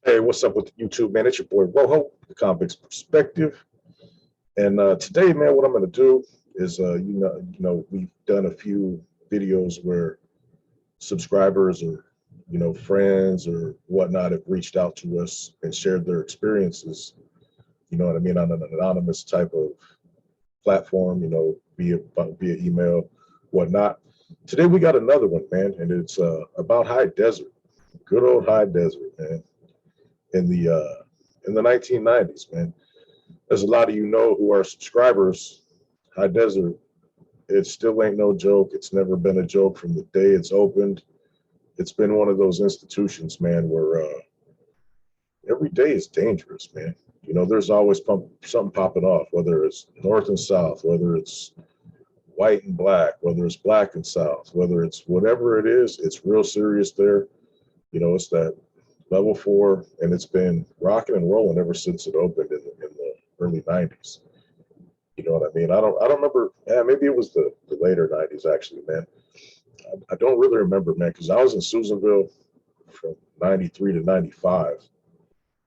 Hey, what's up with the YouTube, man? It's your boy Rojo, the Convicts Perspective. And today, man, what I'm going to do is, we've done a few videos where subscribers or, friends or whatnot have reached out to us and shared their experiences, you know what I mean, on an anonymous type of platform, via email, whatnot. Today, we got another one, man, and it's about High Desert, good old High Desert, man, in the 1990s, man. As a lot of you know who are subscribers, High Desert, it still ain't no joke. It's never been a joke from the day it's opened. It's been one of those institutions, man, where every day is dangerous, man. There's always something popping off, whether it's north and south, whether it's white and black, whether it's black and south, whether it's whatever it is, it's real serious there. It's that level 4, and it's been rocking and rolling ever since it opened in the early 90s. You know what I mean? I don't remember. Yeah, maybe it was the later 90s, actually, man. I don't really remember, man, because I was in Susanville from 93 to 95,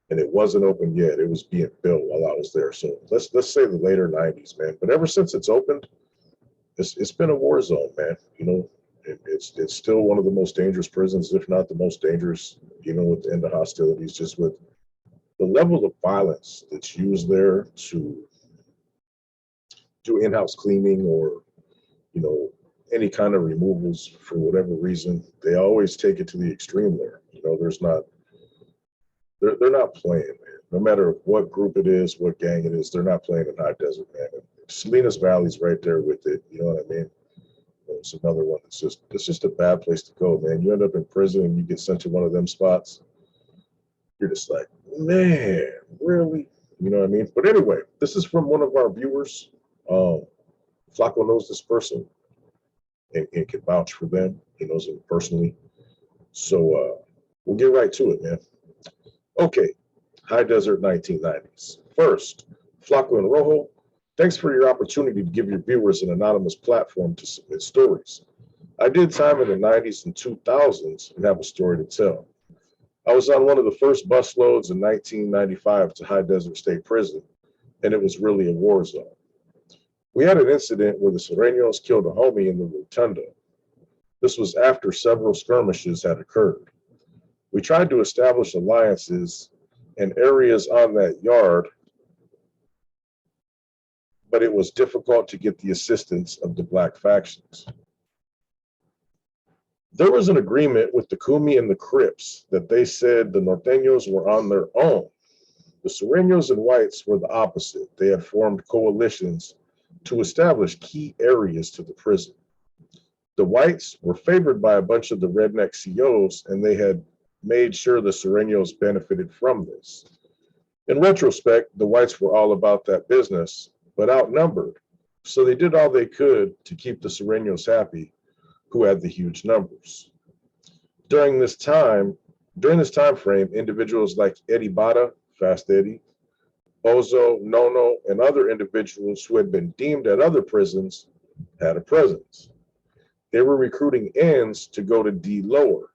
and it wasn't open yet. It was being built while I was there. So let's say the later 90s, man. But ever since it's opened, it's been a war zone, man. It's still one of the most dangerous prisons, if not the most dangerous, within the hostilities, just with the level of violence that's used there to do in-house cleaning or, you know, any kind of removals for whatever reason. They always take it to the extreme there. There's not, they're not playing, man. No matter what group it is, what gang it is, they're not playing in High Desert, man. And Salinas Valley's right there with it. You know what I mean? It's another one. It's just a bad place to go, man. You end up in prison and you get sent to one of them spots. You're just like, man, really? You know what I mean? But anyway, this is from one of our viewers. Flacco knows this person and can vouch for them. He knows them personally. So we'll get right to it, man. Okay, High Desert 1990s. First, Flacco and Rojo, thanks for your opportunity to give your viewers an anonymous platform to submit stories. I did time in the 90s and 2000s and have a story to tell. I was on one of the first bus loads in 1995 to High Desert State Prison, and it was really a war zone. We had an incident where the Sureños killed a homie in the rotunda. This was after several skirmishes had occurred. We tried to establish alliances and areas on that yard, but it was difficult to get the assistance of the black factions. There was an agreement with the Kumi and the Crips that they said the Norteños were on their own. The Sureños and whites were the opposite. They had formed coalitions to establish key areas to the prison. The whites were favored by a bunch of the redneck COs, and they had made sure the Sureños benefited from this. In retrospect, the whites were all about that business, but outnumbered, so they did all they could to keep the Sureños happy, who had the huge numbers. During this time frame, individuals like Eddie Bada, Fast Eddie, Ozo, Nono, and other individuals who had been deemed at other prisons had a presence. They were recruiting ends to go to D lower.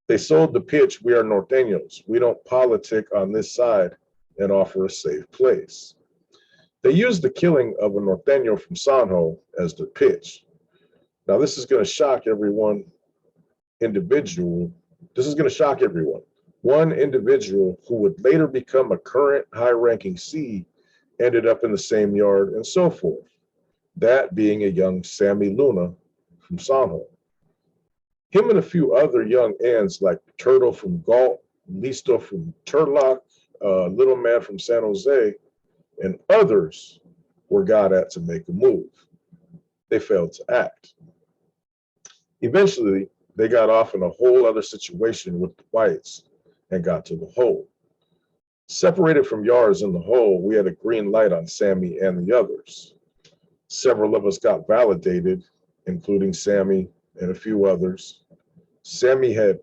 They sold the pitch, we are Norteños. We don't politic on this side and offer a safe place. They used the killing of a Norteño from Sanjo as their pitch. Now, this is going to shock everyone. This is going to shock everyone. One individual who would later become a current high-ranking C ended up in the same yard and so forth. That being a young Sammy Luna from Sanjo. Him and a few other young ends like Turtle from Galt, Listo from Turlock, Little Man from San Jose, and others were got at to make a move. They failed to act. Eventually, they got off in a whole other situation with the whites and got to the hole. Separated from yards in the hole, we had a green light on Sammy and the others. Several of us got validated, including Sammy and a few others. Sammy did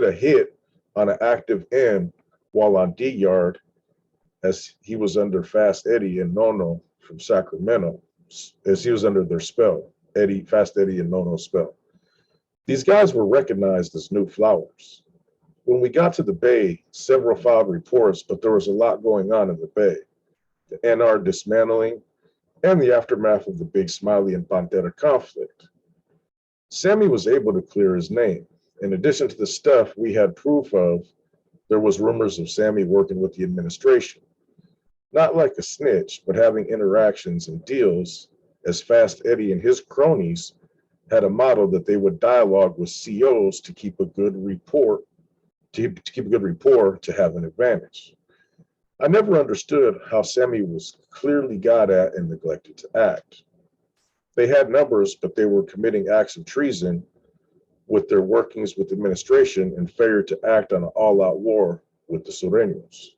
a hit on an active end while on D yard, as he was under Fast Eddie and Nono from Sacramento, as he was under their spell. Fast Eddie and Nono spell. These guys were recognized as new flowers. When we got to the Bay, several filed reports, but there was a lot going on in the Bay. The NR dismantling and the aftermath of the Big Smiley and Pantera conflict. Sammy was able to clear his name. In addition to the stuff we had proof of, there was rumors of Sammy working with the administration. Not like a snitch, but having interactions and deals, as Fast Eddie and his cronies had a model that they would dialogue with COs to keep a good rapport, to have an advantage. I never understood how Sammy was clearly got at and neglected to act. They had numbers, but they were committing acts of treason with their workings with administration and failure to act on an all-out war with the Sureños.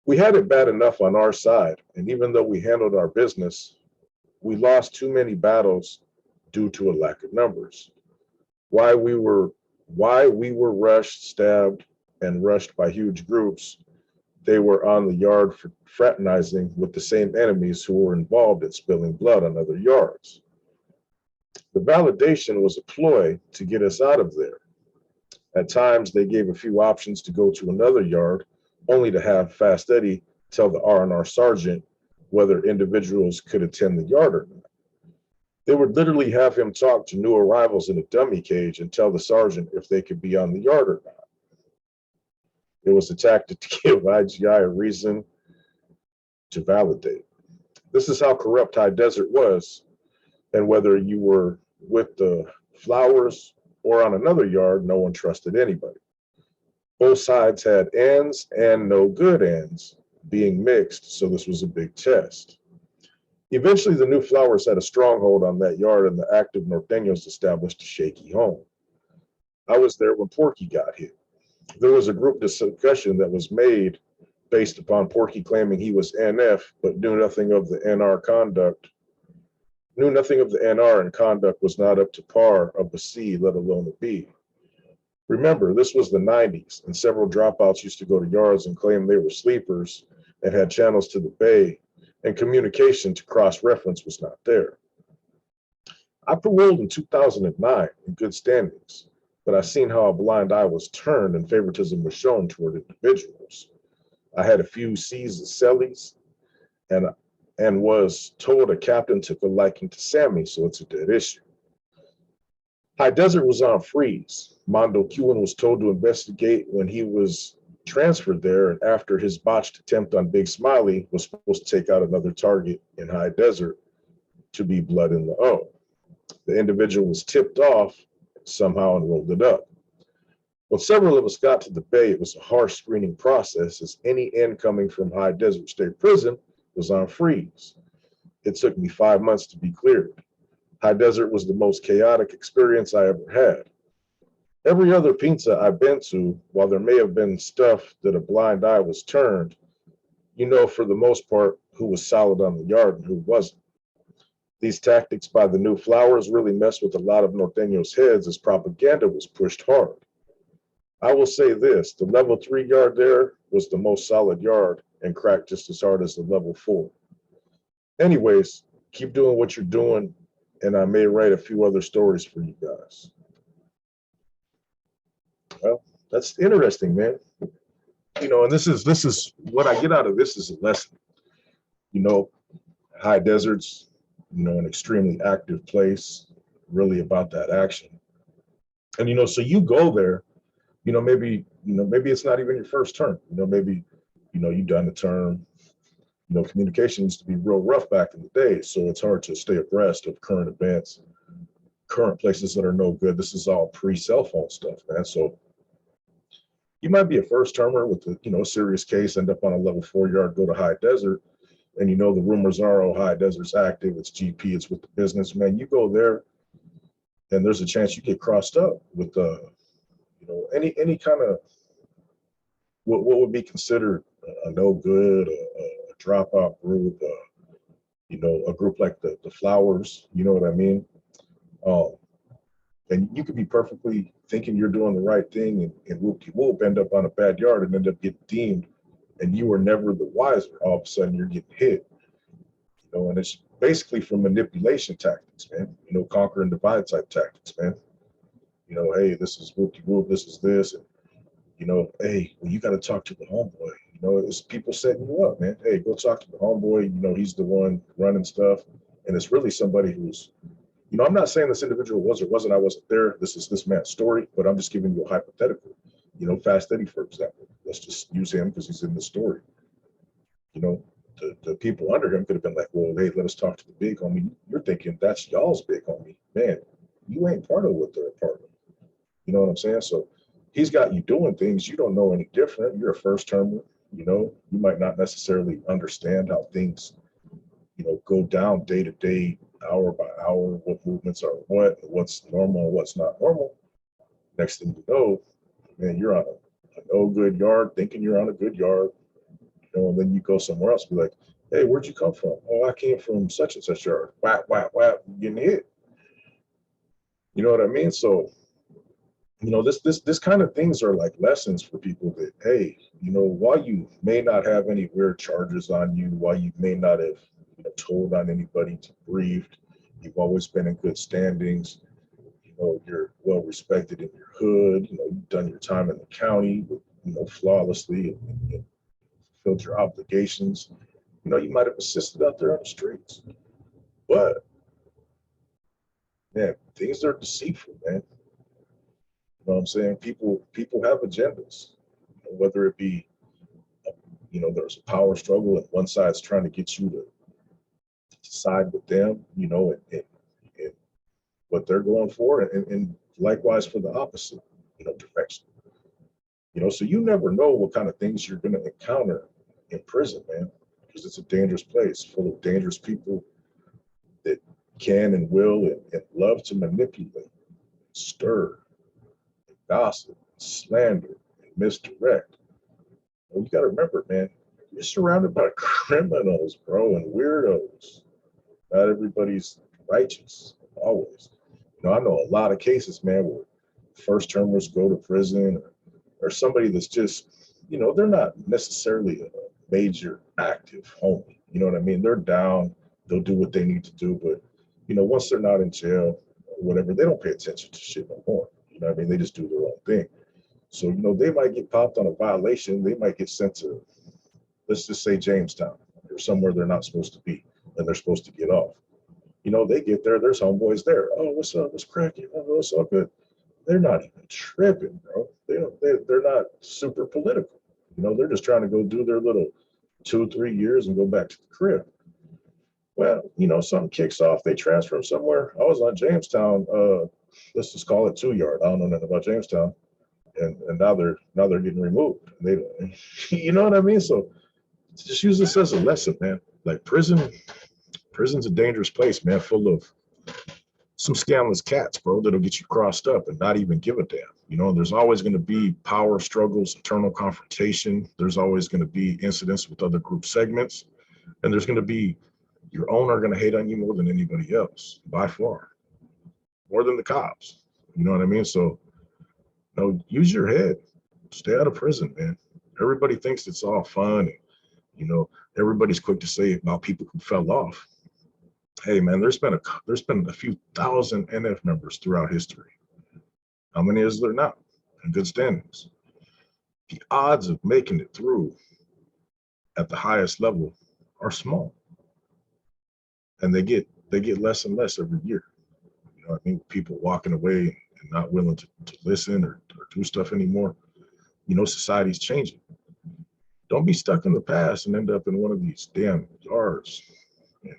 We had it bad enough on our side, and even though we handled our business, we lost too many battles due to a lack of numbers. Why we were rushed, stabbed, and rushed by huge groups, they were on the yard fraternizing with the same enemies who were involved in spilling blood on other yards. The validation was a ploy to get us out of there. At times, they gave a few options to go to another yard, only to have Fast Eddie tell the R&R sergeant whether individuals could attend the yard or not. They would literally have him talk to new arrivals in a dummy cage and tell the sergeant if they could be on the yard or not. It was a tactic to give IGI a reason to validate. This is how corrupt High Desert was, and whether you were with the Flowers or on another yard, no one trusted anybody. Both sides had ends and no good ends being mixed, so this was a big test. Eventually, the New Flowers had a stronghold on that yard, and the active Norteños established a shaky home. I was there when Porky got hit. There was a group discussion that was made based upon Porky claiming he was NF, but knew nothing of the NR and conduct was not up to par of a C, let alone a B. Remember, this was the 90s, and several dropouts used to go to yards and claim they were sleepers and had channels to the Bay, and communication to cross-reference was not there. I paroled in 2009 in good standings, but I seen how a blind eye was turned and favoritism was shown toward individuals. I had a few C's and Cellies, and was told a captain took a liking to Sammy, so it's a dead issue. High Desert was on freeze. Mondo Kewen was told to investigate when he was transferred there, and after his botched attempt on Big Smiley, was supposed to take out another target in High Desert to be Blood in the O. The individual was tipped off somehow and rolled it up. When several of us got to the Bay, it was a harsh screening process, as any end coming from High Desert State Prison was on freeze. It took me 5 months to be cleared. High Desert was the most chaotic experience I ever had. Every other pizza I've been to, while there may have been stuff that a blind eye was turned, you know for the most part who was solid on the yard and who wasn't. These tactics by the New Flowers really messed with a lot of Norteños' heads as propaganda was pushed hard. I will say this, the level 3 yard there was the most solid yard and cracked just as hard as the level 4. Anyways, keep doing what you're doing, and I may write a few other stories for you guys. Well, that's interesting, man. You know, and this is what I get out of this is a lesson. You know, High Desert's, you know, an extremely active place, really about that action. And, you know, so you go there, maybe it's not even your first term. Maybe, you've done the term. Communication used to be real rough back in the day, so it's hard to stay abreast of current events, current places that are no good. This is all pre-cell phone stuff, man. So you might be a first termer with a serious case, end up on a level 4 yard, go to High Desert, and the rumors are, oh, High Desert's active, it's GP, it's with the business, man. You go there, and there's a chance you get crossed up with any kind of what would be considered a no good, a dropout group, a group like the Flowers, you know what I mean? And you could be perfectly thinking you're doing the right thing, and whoop, end up on a bad yard and end up getting deemed, and you were never the wiser. All of a sudden, you're getting hit. And it's basically from manipulation tactics, man. Conquer and divide type tactics, man. Hey, this is whoop-de-whoop, this is this. And You know, hey, well, you got to talk to the homeboy. You know, it's people setting you up, man. Hey, go talk to the homeboy. You know, he's the one running stuff. And it's really somebody who's, you know, I'm not saying this individual was or wasn't, I wasn't there. This is this man's story, but I'm just giving you a hypothetical. You know, Fast Eddie, for example. Let's just use him because he's in the story. You know, the people under him could have been like, well, hey, let us talk to the big homie. You're thinking that's y'all's big homie. Man, you ain't part of what they're a part of. You know what I'm saying? So he's got you doing things you don't know any different. You're a first termer. You know, you might not necessarily understand how things, you know, go down day to day, hour by hour, what movements are what, what's normal, and what's not normal. Next thing you know, man, you're on a no good yard, thinking you're on a good yard, you know, and then you go somewhere else, be like, hey, where'd you come from? Oh, I came from such and such yard. Whap, whap, whap, getting hit. You know what I mean? So, you know, this kind of things are like lessons for people that, hey, you know, while you may not have any weird charges on you, while you may not have, you know, told on anybody to briefed, you've always been in good standings. You know, you're well respected in your hood. You know, you've done your time in the county, you know, flawlessly and fulfilled your obligations. You know, you might have assisted out there on the streets, but man, things are deceitful, man. You know what I'm saying? People have agendas, you know, whether it be, you know, there's a power struggle and one side's trying to get you to side with them, you know, and what they're going for, and likewise for the opposite, you know, direction. You know, so you never know what kind of things you're going to encounter in prison, man, because it's a dangerous place full of dangerous people that can and will and love to manipulate, stir, gossip, slander, and misdirect. Well, you got to remember, man, you're surrounded by criminals, bro, and weirdos. Not everybody's righteous, always. You know, I know a lot of cases, man, where first termers go to prison or somebody that's just, you know, they're not necessarily a major active homie. You know what I mean? They're down, they'll do what they need to do, but, you know, once they're not in jail or whatever, they don't pay attention to shit no more. You know what I mean? They just do their own thing. So, you know, they might get popped on a violation. They might get sent to, let's just say Jamestown or somewhere they're not supposed to be and they're supposed to get off. You know, they get there, there's homeboys there. Oh, what's up? What's cracking? Oh, what's all good? They're not even tripping, bro. They're not super political. You know, they're just trying to go do their little 2, 3 years and go back to the crib. Well, you know, something kicks off, they transfer them somewhere. I was on Jamestown, let's just call it 2 yard. I don't know nothing about Jamestown. And now they're getting removed. They you know what I mean? So just use this as a lesson, man. Like prison's a dangerous place, man, full of some scandalous cats, bro, that'll get you crossed up and not even give a damn. You know, there's always going to be power struggles, internal confrontation. There's always going to be incidents with other group segments. And there's going to be your owner going to hate on you more than anybody else, by far, more than the cops. You know what I mean? So, you know, use your head. Stay out of prison, man. Everybody thinks it's all fun. And, you know, everybody's quick to say about people who fell off. Hey, man, there's been a few thousand NF members throughout history. How many is there now in good standings? The odds of making it through at the highest level are small, and they get less and less every year. You know, I mean, people walking away and not willing to listen or do stuff anymore. You know, society's changing. Don't be stuck in the past and end up in one of these damn yards and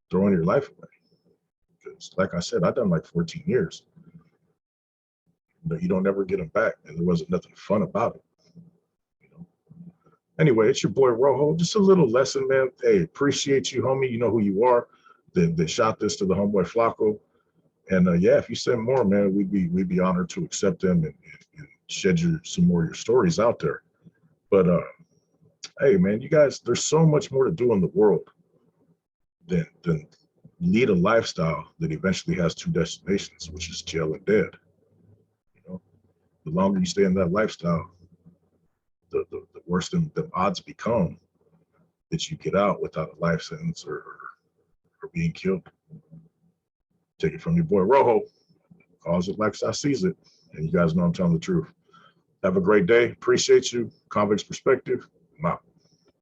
throwing your life away. Because, like I said, I've done like 14 years. But you don't ever get them back, and there wasn't nothing fun about it. You know. Anyway, it's your boy Rojo. Just a little lesson, man. Hey, appreciate you, homie. You know who you are. That shot this to the homeboy Flacco. And yeah, if you send more, man, we'd be honored to accept them and shed some more of your stories out there. But hey, man, you guys, there's so much more to do in the world than lead a lifestyle that eventually has two destinations, which is jail and dead. You know, the longer you stay in that lifestyle, the worse the odds become that you get out without a life sentence or being killed. Take it from your boy Rojo. Calls it like I sees it. And you guys know I'm telling the truth. Have a great day. Appreciate you. Convicts Perspective. I'm out.